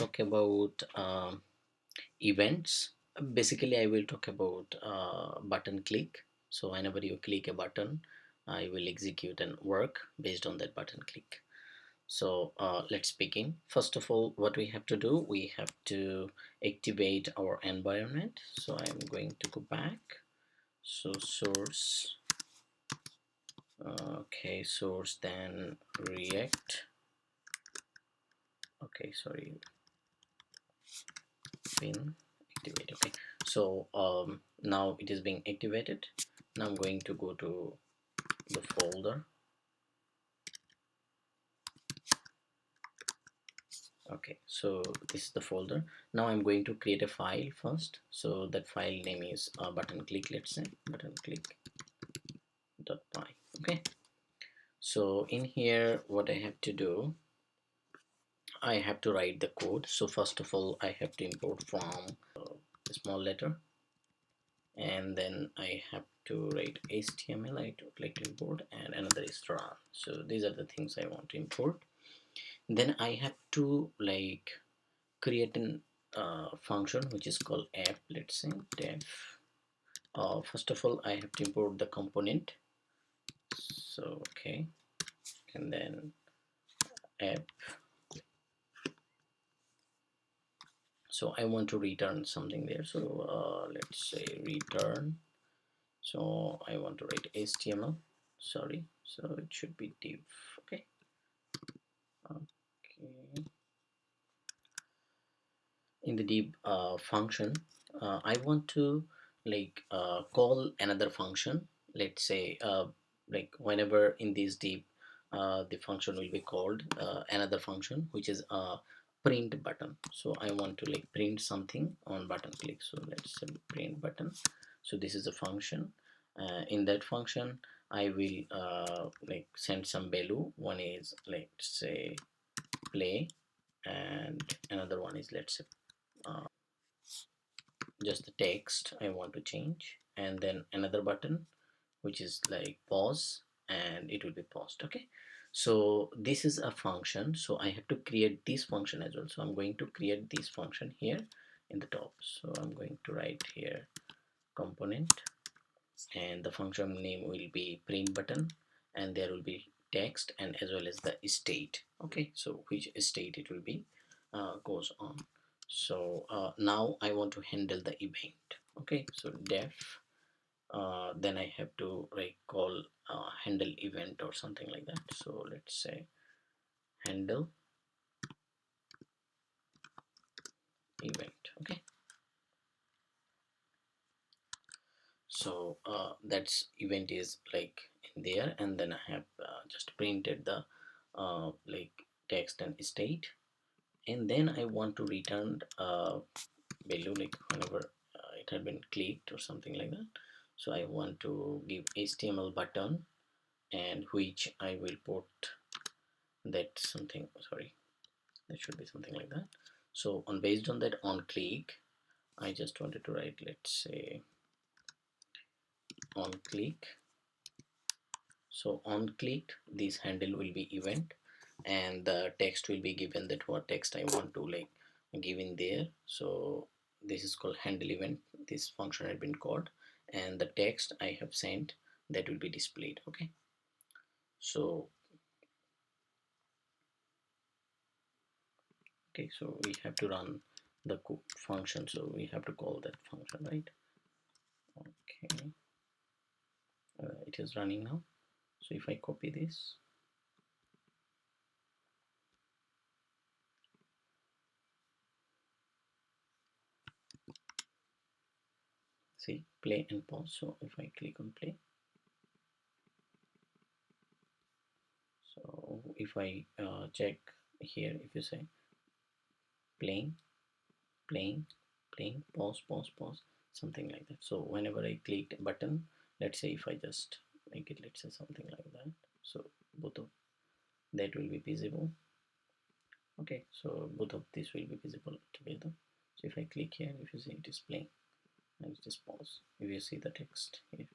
talk about events. Basically, I will talk about button click. So whenever you click a button, I will execute and work based on that button click. So let's begin. First of all, what we have to do, we have to activate our environment. So I'm going to go back. So source, okay, source, then React. Okay, sorry, bin activate. Okay, so now it is being activated. Now I'm going to go to the folder. Okay, so this is the folder. Now I'm going to create a file first. So that file name is button click, let's say button click.py. Okay, so in here what I have to do, I have to write the code. So first of all, I have to import from a small letter, and then I have to write HTML. I would like to import, and another is run. So these are the things I want to import. Then I have to like create an function which is called app. Let's say def. First of all, I have to import the component. So okay, and then app. So I want to return something there. So let's say return. So I want to write HTML. Sorry, so it should be div. Okay. Okay. In the div function, I want to like call another function. Let's say like whenever in this div the function will be called another function which is a print button. So I want to like print something on button click. So let's say print button. So this is a function. In that function I will like send some value. One is like say play, and another one is let's say just the text I want to change, and then another button which is like pause, and it will be paused. Okay, so this is a function, so I have to create this function as well. So I'm going to create this function here in the top. So I'm going to write here component, and the function name will be print button, and there will be text and as well as the state. Okay, so which state it will be goes on. So now I want to handle the event. Okay, so def then I have to like call handle event or something like that. So let's say handle event. Okay, so that's event is like in there, and then I have just printed the like text and state, and then I want to return value like whenever it had been clicked or something like that. So I want to give HTML button, and which I will put that something, sorry, that should be something like that. So on based on that on click, I just wanted to write let's say on click. So on click, this handle will be event, and the text will be given that what text I want to like give in there. So this is called handle event. This function had been called, and the text I have sent that will be displayed. Okay, so okay, so we have to run the function, so we have to call that function, right? Okay, it is running now. So if I copy this, see play and pause. So if I click on play, so if I check here, if you say playing, playing, playing, pause, pause, pause, something like that. So whenever I click button, let's say if I just make it, let's say something like that. So both of that will be visible. Okay, so both of these will be visible together. So if I click here, if you see it is playing, and it is pause. If you see the text here,